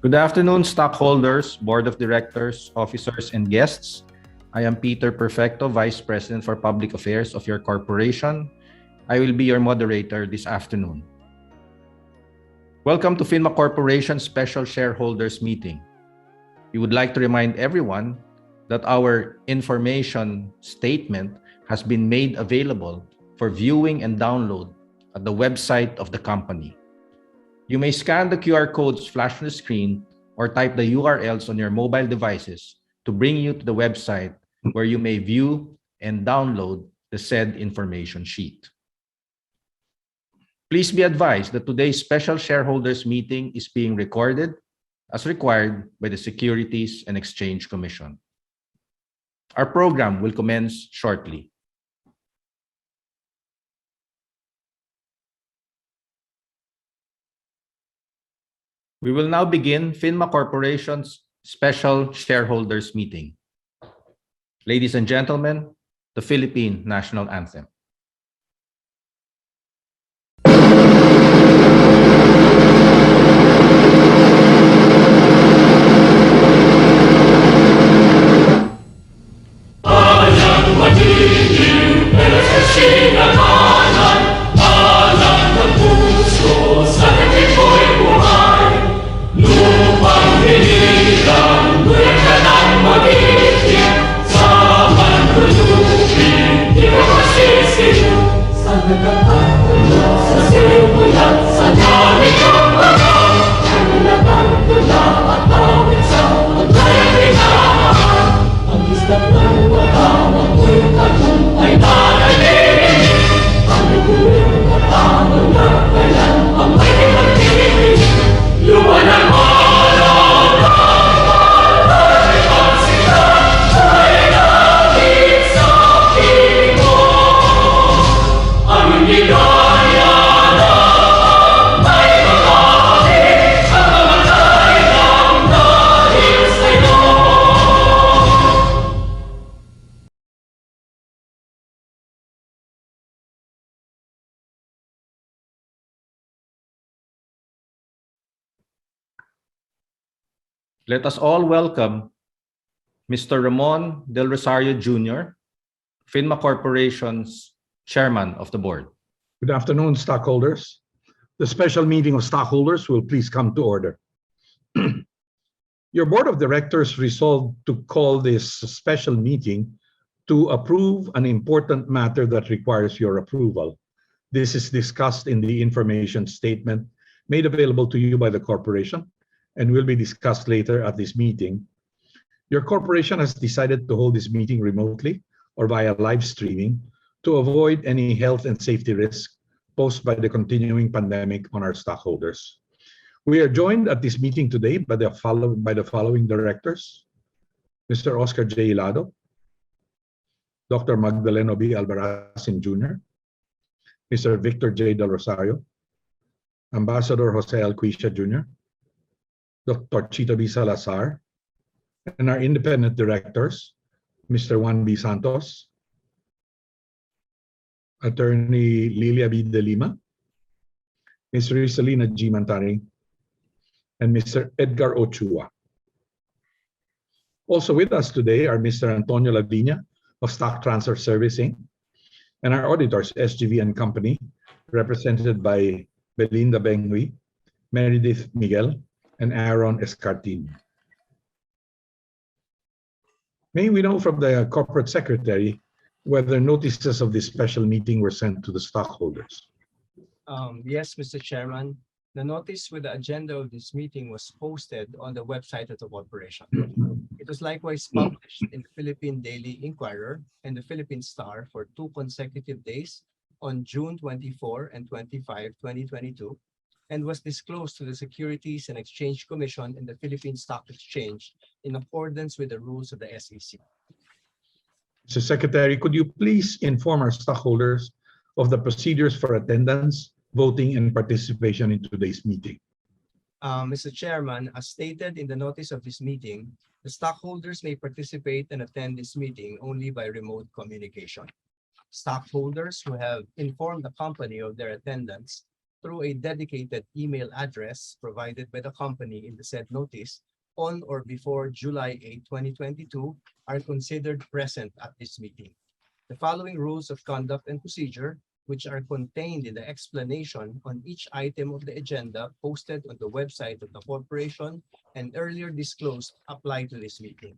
Good afternoon, stockholders, board of directors, officers, and guests. I am Peter Perfecto, Vice President for Public Affairs of your corporation. I will be your moderator this afternoon. Welcome to PHINMA Corporation's Special Shareholders Meeting. We would like to remind everyone that our information statement has been made available for viewing and download at the website of the company. You may scan the QR codes flashed on the screen or type the URLs on your mobile devices to bring you to the website where you may view and download the said information sheet. Please be advised that today's special shareholders meeting is being recorded as required by the Securities and Exchange Commission. Our program will commence shortly. We will now begin PHINMA Corporation's special shareholders meeting. Ladies and gentlemen, the Philippine National Anthem. Let us all welcome Mr. Ramon Del Rosario Jr., PHINMA Corporation's Chairman of the Board. Good afternoon, stockholders. The special meeting of stockholders will please come to order. Your board of directors resolved to call this special meeting to approve an important matter that requires your approval. This is discussed in the information statement made available to you by the corporation and will be discussed later at this meeting. Your corporation has decided to hold this meeting remotely or via live streaming to avoid any health and safety risk posed by the continuing pandemic on our stockholders. We are joined at this meeting today by the following directors: Mr. Oscar J. Hilado, Dr. Magdaleno B. Albarracin Jr., Mr. Victor J. Del Rosario, Ambassador Jose Alquisha Jr., Dr. Chito B. Salazar, and our independent directors, Mr. Juan B. Santos, Attorney Lilia B. De Lima, Ms. Rizalina G. Mantaring, and Mr. Edgar Ochua. Also with us today are Mr. Antonio Lavina of Stock Transfer Servicing and our auditors, SGV and Company, represented by Belinda Bengui, Meredith Miguel, and Aaron Escartin. May we know from the corporate secretary whether notices of this special meeting were sent to the stockholders? Yes, Mr. Chairman. The notice with the agenda of this meeting was posted on the website of the corporation. It was likewise published in the Philippine Daily Inquirer and the Philippine Star for 2 consecutive days on June 24 and 25, 2022, and was disclosed to the Securities and Exchange Commission and the Philippine Stock Exchange in accordance with the rules of the SEC. Mr. Secretary, could you please inform our stockholders of the procedures for attendance, voting, and participation in today's meeting? Mr. Chairman, as stated in the notice of this meeting, the stockholders may participate and attend this meeting only by remote communication. Stockholders who have informed the company of their attendance through a dedicated email address provided by the company in the said notice on or before July 8, 2022 are considered present at this meeting. The following rules of conduct and procedure, which are contained in the explanation on each item of the agenda posted on the website of the corporation and earlier disclosed, apply to this meeting.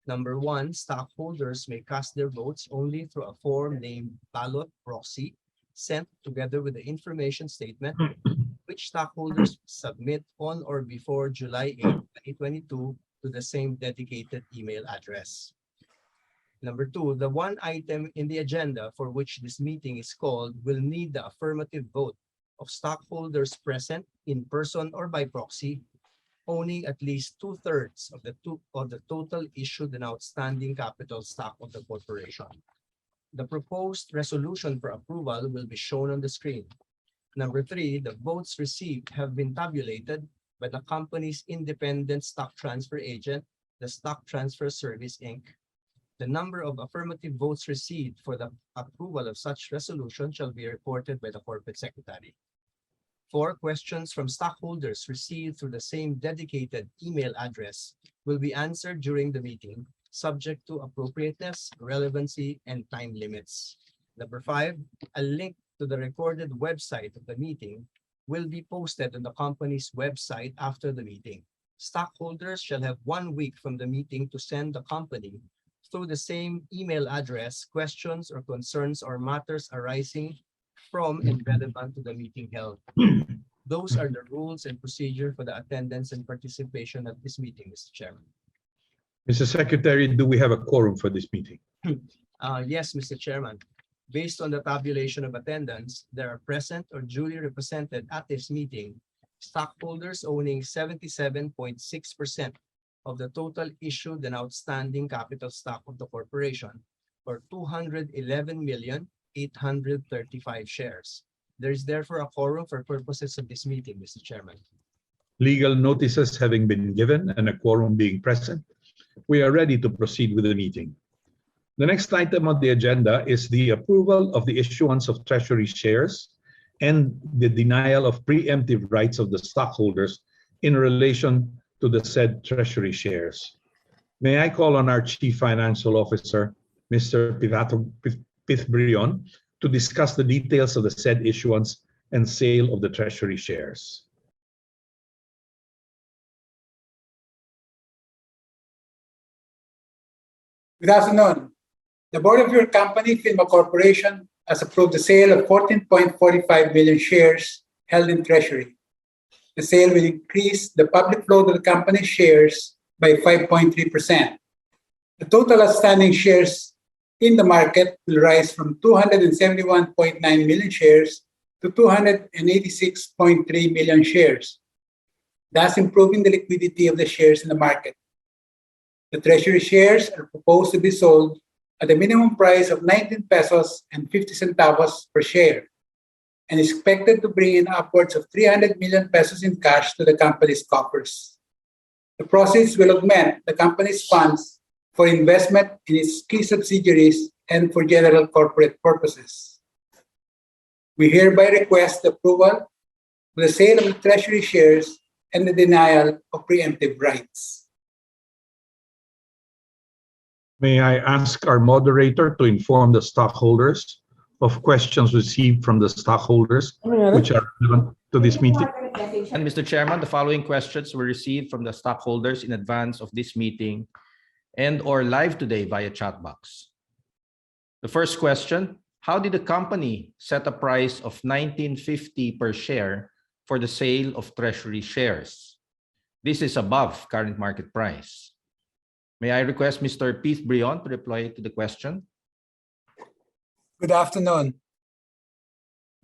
Number 1, stockholders may cast their votes only through a form named ballot proxy sent together with the information statement, which stockholders submit on or before July 8, 2022 to the same dedicated email address. Number 2, the one item in the agenda for which this meeting is called will need the affirmative vote of stockholders present in person or by proxy, owning at least 2/3 of the total issued and outstanding capital stock of the corporation. The proposed resolution for approval will be shown on the screen. Number 3, the votes received have been tabulated by the company's independent stock transfer agent, the Stock Transfer Service, Inc. The number of affirmative votes received for the approval of such resolution shall be reported by the corporate secretary. 4, questions from stockholders received through the same dedicated email address will be answered during the meeting, subject to appropriateness, relevancy, and time limits. Number 5, a link to the recorded website of the meeting will be posted on the company's website after the meeting. Stockholders shall have 1 week from the meeting to send the company through the same email address questions or concerns or matters arising from and relevant to the meeting held. Those are the rules and procedure for the attendance and participation at this meeting, Mr. Chairman. Mr. Secretary, do we have a quorum for this meeting? Yes, Mr. Chairman. Based on the tabulation of attendance, there are present or duly represented at this meeting stockholders owning 77.6% of the total issued and outstanding capital stock of the corporation, or 211,835 shares. There is therefore a quorum for purposes of this meeting, Mr. Chairman. Legal notices having been given and a quorum being present, we are ready to proceed with the meeting. The next item on the agenda is the approval of the issuance of treasury shares and the denial of preemptive rights of the stockholders in relation to the said treasury shares. May I call on our Chief Financial Officer, Mr. Pithbrion, to discuss the details of the said issuance and sale of the treasury shares. Good afternoon. The board of your company, PHINMA Corporation, has approved the sale of 14.45 million shares held in treasury. The sale will increase the public float of the company's shares by 5.3%. The total outstanding shares in the market will rise from 271.9 million shares to 286.3 million shares, thus improving the liquidity of the shares in the market. The treasury shares are proposed to be sold at a minimum price of 19 pesos and 50 centavos per share, and is expected to bring in upwards of 300 million pesos in cash to the company's coffers. The proceeds will augment the company's funds for investment in its key subsidiaries and for general corporate purposes. We hereby request the approval of the sale of the treasury shares and the denial of preemptive rights. May I ask our moderator to inform the stockholders of questions received from the stockholders which are relevant to this meeting? And Mr. Chairman, the following questions were received from the stockholders in advance of this meeting and or live today via chat box. The first question, how did the company set a price of $19.50 per share for the sale of treasury shares? This is above current market price. May I request Mr. Pithbrion to reply to the question? Good afternoon.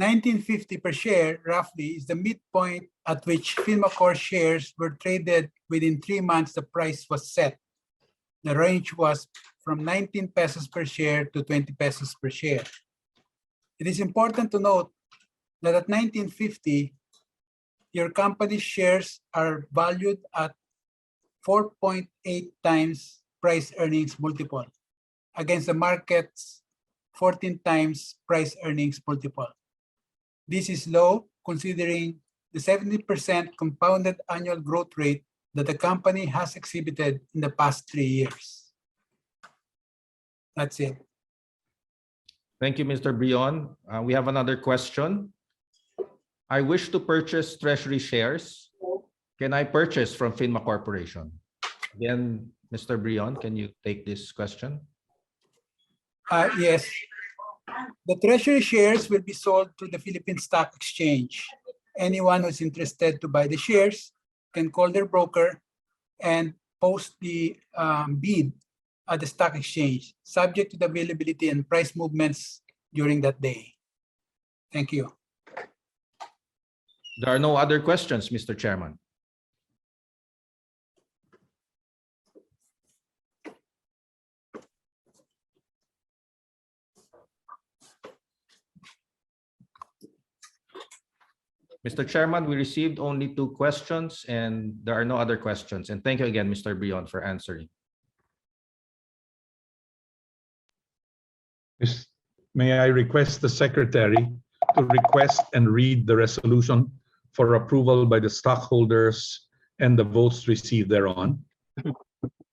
$19.50 per share, roughly, is the midpoint at which PHINMA Corp shares were traded within 3 months the price was set. The range was from 19 pesos per share to 20 pesos per share. It is important to note that at $19.50, your company's shares are valued at 4.8 times price earnings multiple against the market's 14 times price earnings multiple. This is low considering the 70% compounded annual growth rate that the company has exhibited in the past 3 years. That's it. Thank you, Mr. Brion. We have another question. I wish to purchase treasury shares. Can I purchase from PHINMA Corporation? Again, Mr. Brion, can you take this question? Yes. The treasury shares will be sold through the Philippine Stock Exchange. Anyone who's interested to buy the shares can call their broker and post the bid at the stock exchange, subject to the availability and price movements during that day. Thank you. There are no other questions, Mr. Chairman. Mr. Chairman, we received only 2 questions and there are no other questions. And thank you again, Mr. Brion, for answering. May I request the secretary to request and read the resolution for approval by the stockholders and the votes received thereon?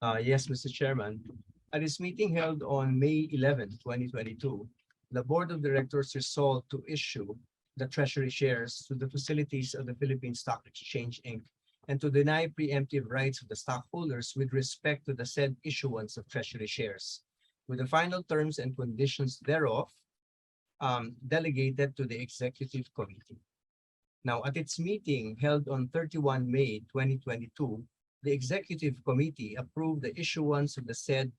Yes, Mr. Chairman. At this meeting held on May 11, 2022, the Board of Directors resolved to issue the treasury shares to the facilities of the Philippine Stock Exchange, Inc., and to deny preemptive rights of the stockholders with respect to the said issuance of treasury shares, with the final terms and conditions thereof delegated to the Executive Committee. Now, at its meeting held on 31 May 2022, the Executive Committee approved the issuance of the said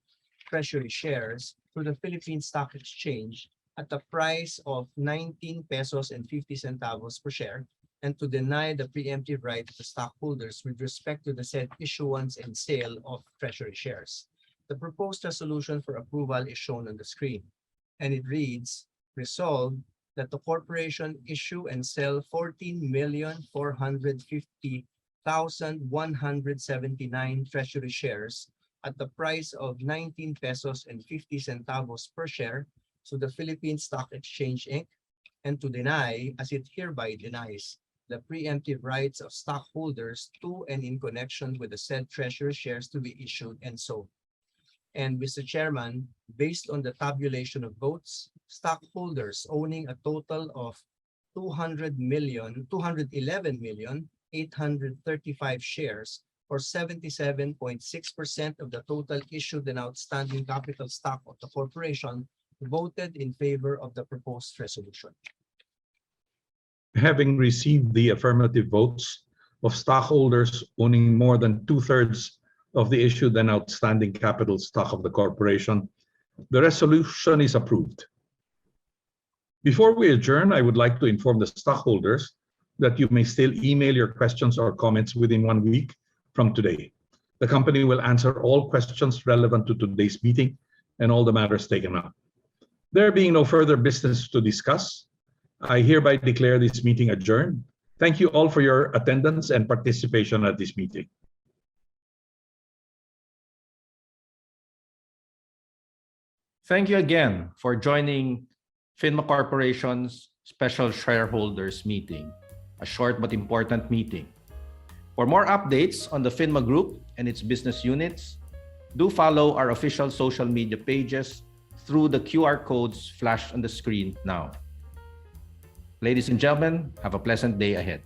treasury shares to the Philippine Stock Exchange at the price of 19 pesos and 50 centavos per share, and to deny the preemptive right of the stockholders with respect to the said issuance and sale of treasury shares. The proposed resolution for approval is shown on the screen, and it reads, resolved that the corporation issue and sell 14,450,179 treasury shares at the price of 19 pesos and 50 centavos per share to the Philippine Stock Exchange, Inc., and to deny, as it hereby denies, the preemptive rights of stockholders to and in connection with the said treasury shares to be issued and sold. And Mr. Chairman, based on the tabulation of votes, stockholders owning a total of 211,835 shares, or 77.6% of the total issued and outstanding capital stock of the corporation, voted in favor of the proposed resolution. Having received the affirmative votes of stockholders owning more than 2/3 of the issued and outstanding capital stock of the corporation, the resolution is approved. Before we adjourn, I would like to inform the stockholders that you may still email your questions or comments within 1 week from today. The company will answer all questions relevant to today's meeting and all the matters taken up. There being no further business to discuss, I hereby declare this meeting adjourned. Thank you all for your attendance and participation at this meeting. Thank you again for joining PHINMA Corporation's special shareholders meeting, a short but important meeting. For more updates on the PHINMA Group and its business units, do follow our official social media pages through the QR codes flashed on the screen now. Ladies and gentlemen, have a pleasant day ahead.